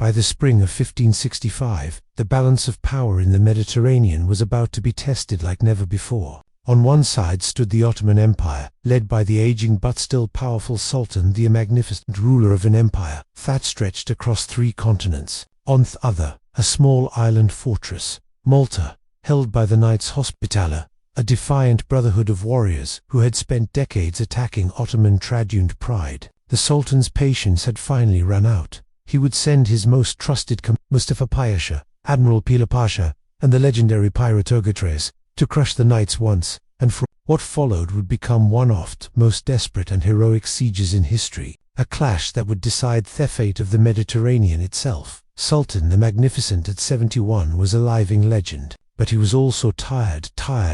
By the spring of 1565, the balance of power in the Mediterranean was about to be tested like never before. On one side stood the Ottoman Empire, led by the aging but still powerful Sultan, the magnificent ruler of an empire that stretched across 3 continents. On the other, a small island fortress, Malta, held by the Knights Hospitaller, a defiant brotherhood of warriors who had spent decades attacking Ottoman traduned pride. The Sultan's patience had finally run out. He would send his most trusted Mustafa Pasha, Admiral Pila Pasha, and the legendary pirate Ergotres to crush the Knights once and for all. What followed would become one of the most desperate and heroic sieges in history, a clash that would decide the fate of the Mediterranean itself. Sultan the Magnificent at 71 was a living legend, but he was also tired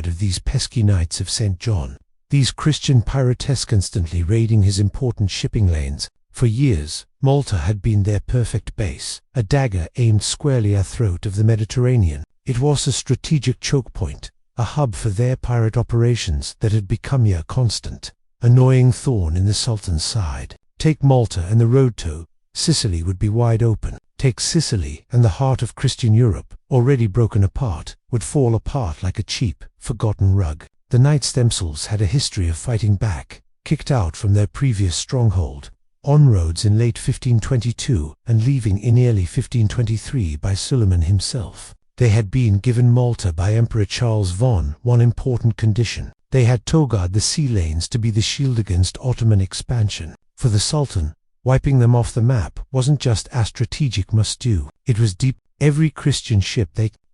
of these pesky Knights of St. John, these Christian pirates constantly raiding his important shipping lanes. For years, Malta had been their perfect base, a dagger aimed squarely at the throat of the Mediterranean. It was a strategic choke point, a hub for their pirate operations that had become a constant, annoying thorn in the Sultan's side. Take Malta and the road to Sicily would be wide open. Take Sicily and the heart of Christian Europe, already broken apart, would fall apart like a cheap, forgotten rug. The Knights themselves had a history of fighting back, kicked out from their previous stronghold, on roads in late 1522 and leaving in early 1523 by Suleiman himself. They had been given Malta by Emperor Charles on one important condition. They had to guard the sea lanes to be the shield against Ottoman expansion. For the Sultan, wiping them off the map wasn't just a strategic must-do. It was deep. Every Christian ship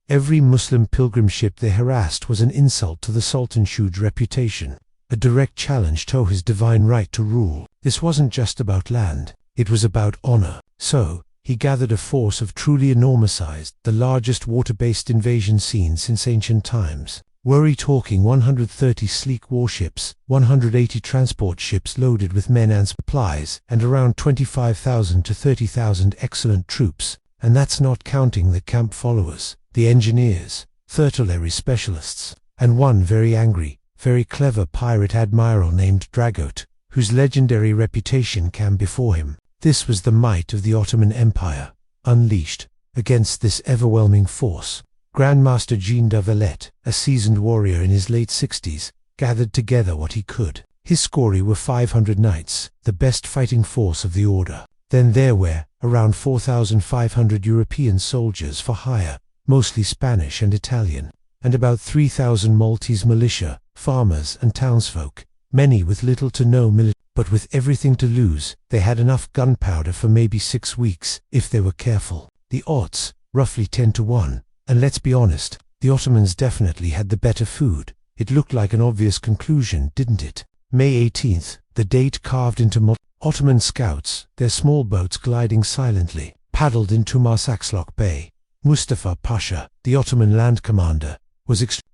every Muslim pilgrim ship they harassed was an insult to the Sultan's huge reputation, a direct challenge to his divine right to rule. This wasn't just about land, it was about honor. So, he gathered a force of truly enormous size, the largest water-based invasion seen since ancient times. We're talking 130 sleek warships, 180 transport ships loaded with men and supplies, and around 25,000 to 30,000 excellent troops. And that's not counting the camp followers, the engineers, artillery specialists, and one very angry, very clever pirate admiral named Dragut, whose legendary reputation came before him. This was the might of the Ottoman Empire, unleashed against this overwhelming force. Grandmaster Jean de Valette, a seasoned warrior in his late 60s, gathered together what he could. His score were 500 knights, the best fighting force of the order. Then there were around 4,500 European soldiers for hire, mostly Spanish and Italian, and about 3,000 Maltese militia, farmers and townsfolk, many with little to no military. But with everything to lose, they had enough gunpowder for maybe 6 weeks, if they were careful. The odds, roughly 10 to 1. And let's be honest, the Ottomans definitely had the better food. It looked like an obvious conclusion, didn't it? May 18th, the date carved into Malta. Ottoman scouts, their small boats gliding silently, paddled into Marsaxlok Bay. Mustafa Pasha, the Ottoman land commander,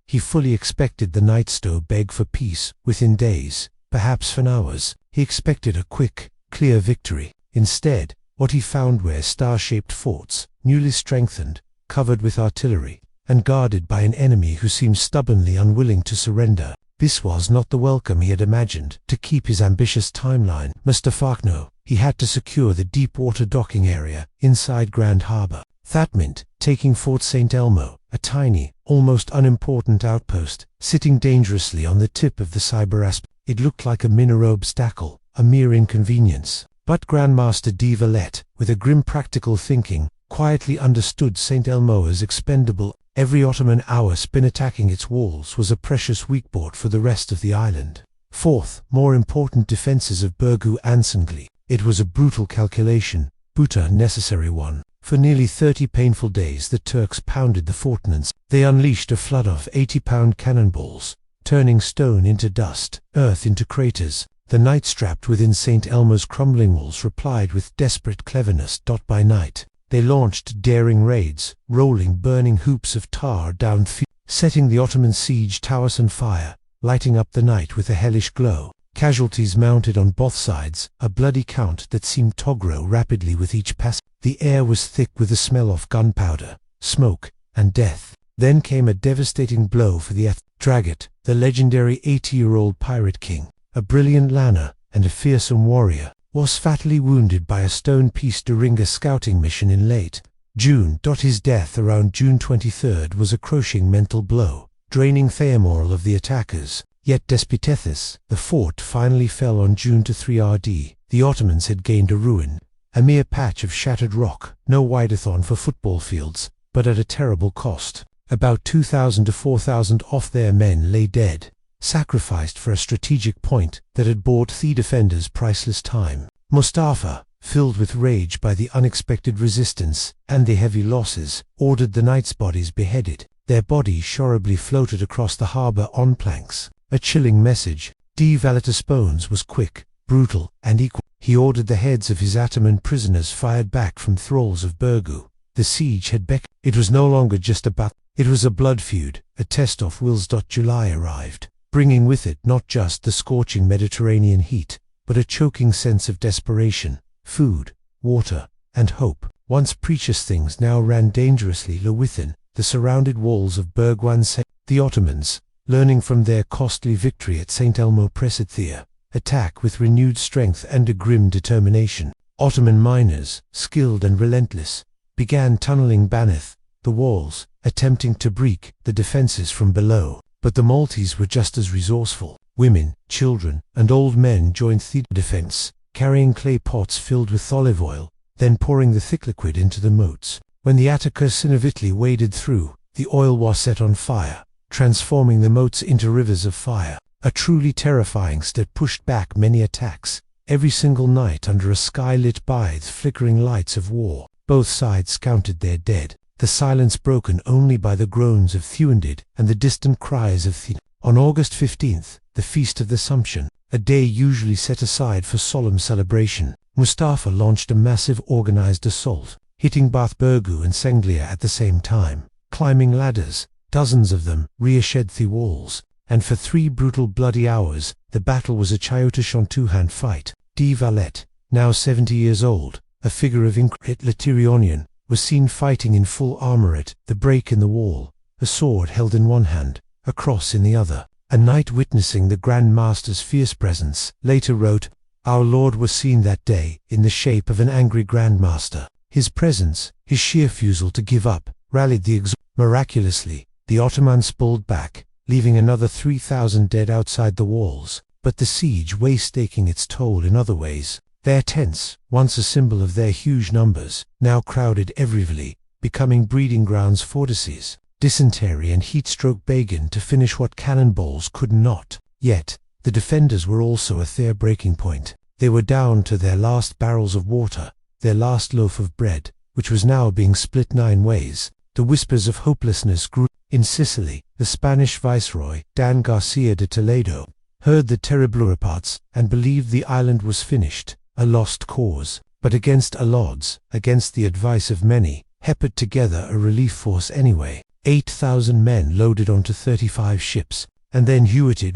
he fully expected the Knights to beg for peace within days, perhaps for hours. He expected a quick, clear victory. Instead, what he found were star-shaped forts, newly strengthened, covered with artillery, and guarded by an enemy who seemed stubbornly unwilling to surrender. This was not the welcome he had imagined. To keep his ambitious timeline, Mustafakno, he had to secure the deep-water docking area inside Grand Harbor. That meant taking Fort St. Elmo, a tiny, almost unimportant outpost, sitting dangerously on the tip of the Cyberasp. It looked like a minor obstacle, a mere inconvenience. But Grandmaster de Valette, with a grim practical thinking, quietly understood St. Elmo as expendable. Every Ottoman hour spent attacking its walls was a precious weakboard for the rest of the island. Fourth, more important defenses of Birgu and Senglea. It was a brutal calculation, but a necessary one. For nearly 30 painful days the Turks pounded the fortins. They unleashed a flood of 80-pound cannonballs, turning stone into dust, earth into craters. The knights trapped within St. Elmo's crumbling walls replied with desperate cleverness. By night, they launched daring raids, rolling burning hoops of tar down setting the Ottoman siege towers on fire, lighting up the night with a hellish glow. Casualties mounted on both sides, a bloody count that seemed to grow rapidly with each pass. The air was thick with the smell of gunpowder, smoke, and death. Then came a devastating blow for the Dragut, the legendary 80-year-old pirate king, a brilliant lanner and a fearsome warrior. was fatally wounded by a stone piece during a scouting mission in late June. His death around June 23rd was a crushing mental blow, draining the morale of the attackers. Yet despite the fort finally fell on June 3 RD. The Ottomans had gained a ruin, a mere patch of shattered rock, no wideathon for football fields, but at a terrible cost. About 2,000 to 4,000 of their men lay dead, sacrificed for a strategic point that had bought the defenders priceless time. Mustafa, filled with rage by the unexpected resistance and the heavy losses, ordered the knights' bodies beheaded. Their bodies horribly floated across the harbour on planks. A chilling message. Vallette's bones was quick, brutal, and equal. He ordered the heads of his Ottoman prisoners fired back from thralls of Birgu. The siege had beckoned. It was no longer just a battle. It was a blood feud, a test of wills. July arrived, bringing with it not just the scorching Mediterranean heat, but a choking sense of desperation. Food, water, and hope, once precious things, now ran dangerously low within the surrounded walls of Birgu and Senglea. The Ottomans, learning from their costly victory at St. Elmo, pressed there, attack with renewed strength and a grim determination. Ottoman miners, skilled and relentless, began tunneling beneath the walls, attempting to break the defenses from below. But the Maltese were just as resourceful. Women, children, and old men joined the defense, carrying clay pots filled with olive oil, then pouring the thick liquid into the moats. When the attackers of Italy waded through, the oil was set on fire, transforming the moats into rivers of fire. A truly terrifying step pushed back many attacks. Every single night under a sky lit by the flickering lights of war, both sides counted their dead, the silence broken only by the groans of the wounded and the distant cries of the. On August 15th, the Feast of the Assumption, a day usually set aside for solemn celebration, Mustafa launched a massive organized assault, hitting both Birgu and Senglea at the same time. Climbing ladders, dozens of them, reassured the walls, and for 3 brutal bloody hours, the battle was a chaotic two-hand fight. Valette, now 70 years old, a figure of incredible, was seen fighting in full armor at the break in the wall, a sword held in one hand, a cross in the other. A knight witnessing the Grand Master's fierce presence later wrote, "Our Lord was seen that day in the shape of an angry Grand Master. His presence, his sheer refusal to give up, rallied the Miraculously, the Ottomans pulled back, leaving another 3,000 dead outside the walls. But the siege was taking its toll in other ways. Their tents, once a symbol of their huge numbers, now crowded everywhere, becoming breeding grounds for disease, dysentery and heat-stroke began to finish what cannonballs could not. Yet, the defenders were also at their breaking point. They were down to their last barrels of water, their last loaf of bread, which was now being split 9 ways. The whispers of hopelessness grew. In Sicily, the Spanish viceroy, Dan Garcia de Toledo, heard the terrible reports and believed the island was finished, a lost cause. But against all odds, against the advice of many, he put together a relief force anyway. 8,000 men loaded onto 35 ships, and then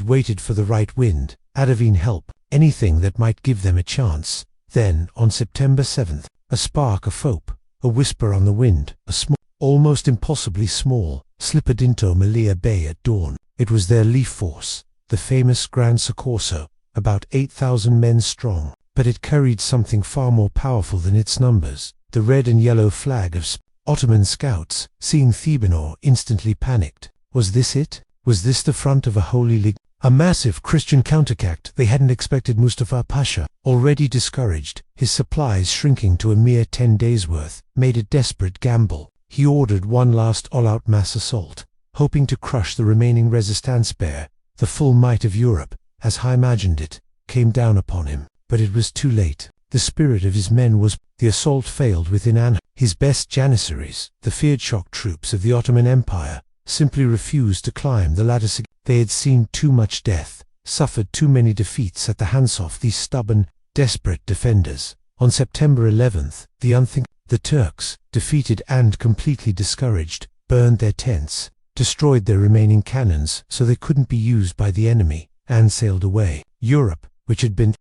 waited for the right wind, advine help, anything that might give them a chance. Then, on September 7th, a spark of hope, a whisper on the wind, a small, almost impossibly small, slipped into Malea Bay at dawn. It was their relief force, the famous Gran Soccorso, about 8,000 men strong, but it carried something far more powerful than its numbers, the red and yellow flag of Ottoman scouts. Seeing Thebenor, instantly panicked. Was this it? Was this the front of a holy league? A massive Christian counterattack? They hadn't expected. Mustafa Pasha, already discouraged, his supplies shrinking to a mere 10 days' worth, made a desperate gamble. He ordered one last all-out mass assault, hoping to crush the remaining resistance. The full might of Europe, as he imagined it, came down upon him, but it was too late. The spirit of his men was. The assault failed within his best janissaries, the feared shock troops of the Ottoman Empire, simply refused to climb the ladder. They had seen too much death, suffered too many defeats at the hands of these stubborn, desperate defenders. On September 11th, the Turks, defeated and completely discouraged, burned their tents, destroyed their remaining cannons so they couldn't be used by the enemy, and sailed away. Europe, which had been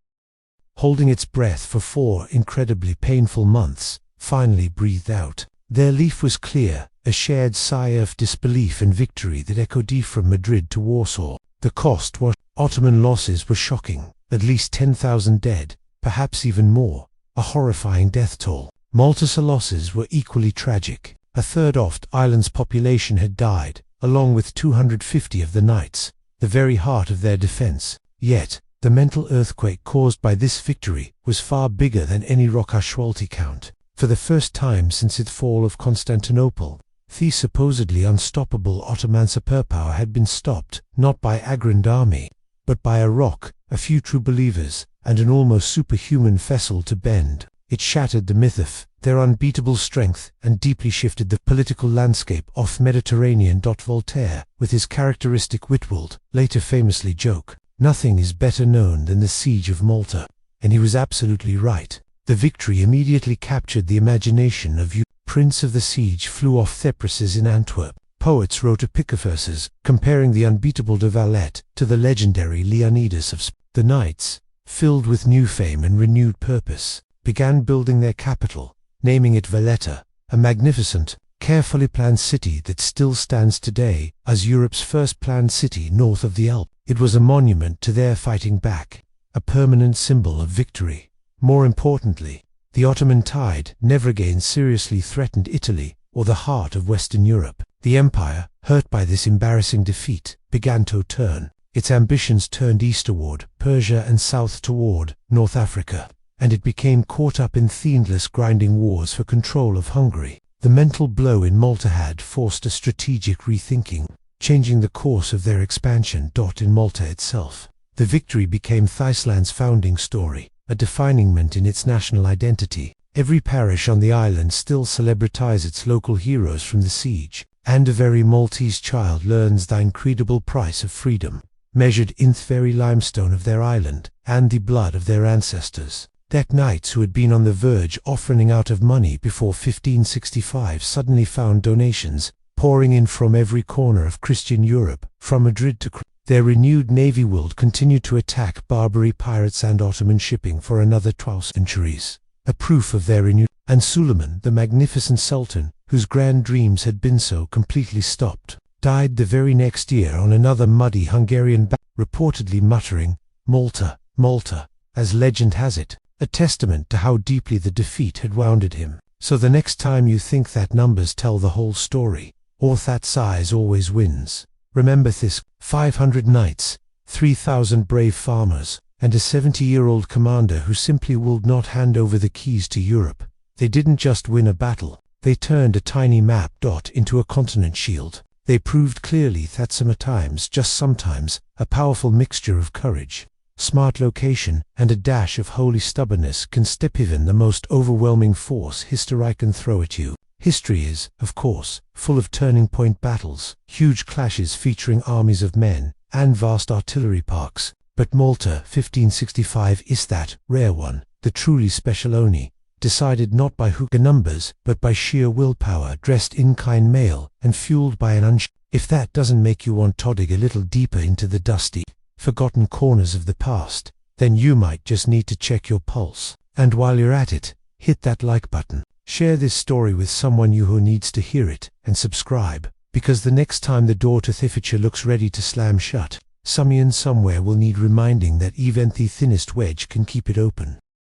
holding its breath for 4 incredibly painful months, finally breathed out. Their relief was clear, a shared sigh of disbelief and victory that echoed from Madrid to Warsaw. The cost was. Ottoman losses were shocking, at least 10,000 dead, perhaps even more, a horrifying death toll. Malta's losses were equally tragic. A third of the island's population had died, along with 250 of the knights, the very heart of their defense. Yet, the mental earthquake caused by this victory was far bigger than any rock casualty count. For the first time since the fall of Constantinople, the supposedly unstoppable Ottoman superpower had been stopped, not by a grand army, but by a rock, a few true believers, and an almost superhuman vessel to bend. It shattered the myth of their unbeatable strength and deeply shifted the political landscape of Mediterranean. Voltaire, with his characteristic withdrawal, later famously joked, "Nothing is better known than the Siege of Malta," and he was absolutely right. The victory immediately captured the imagination of you. Prince of the Siege flew off Cypresses in Antwerp. Poets wrote epic verses, comparing the unbeatable de Valette to the legendary Leonidas of Spain. The knights, filled with new fame and renewed purpose, began building their capital, naming it Valette, a magnificent, carefully planned city that still stands today as Europe's first planned city north of the Alps. It was a monument to their fighting back, a permanent symbol of victory. More importantly, the Ottoman tide never again seriously threatened Italy or the heart of Western Europe. The empire, hurt by this embarrassing defeat, began to turn. Its ambitions turned eastward, Persia, and south toward North Africa, and it became caught up in endless grinding wars for control of Hungary. The mental blow in Malta had forced a strategic rethinking, changing the course of their expansion. In Malta itself, the victory became Iceland's founding story, a defining moment in its national identity. Every parish on the island still celebrates its local heroes from the siege, and a very Maltese child learns the incredible price of freedom, measured in the very limestone of their island and the blood of their ancestors. That knights who had been on the verge of running out of money before 1565 suddenly found donations pouring in from every corner of Christian Europe, from Madrid to their renewed navy would continue to attack Barbary pirates and Ottoman shipping for another 12 centuries, a proof of their renewed. And Suleiman, the magnificent sultan, whose grand dreams had been so completely stopped, died the very next year on another muddy Hungarian battle, reportedly muttering, "Malta, Malta," as legend has it, a testament to how deeply the defeat had wounded him. So the next time you think that numbers tell the whole story, or that size always wins, remember this: 500 knights, 3,000 brave farmers, and a 70-year-old commander who simply would not hand over the keys to Europe. They didn't just win a battle, they turned a tiny map into a continent shield. They proved clearly that sometimes, just sometimes, a powerful mixture of courage, smart location, and a dash of holy stubbornness can stop even the most overwhelming force history can throw at you. History is, of course, full of turning point battles, huge clashes featuring armies of men, and vast artillery parks. But Malta 1565 is that rare one, the truly special only, decided not by hook numbers, but by sheer willpower, dressed in kind mail, and fueled by an If that doesn't make you want to dig a little deeper into the dusty, forgotten corners of the past, then you might just need to check your pulse. And while you're at it, hit that like button. Share this story with someone who needs to hear it, and subscribe, because the next time the door to the future looks ready to slam shut, someone somewhere will need reminding that even the thinnest wedge can keep it open.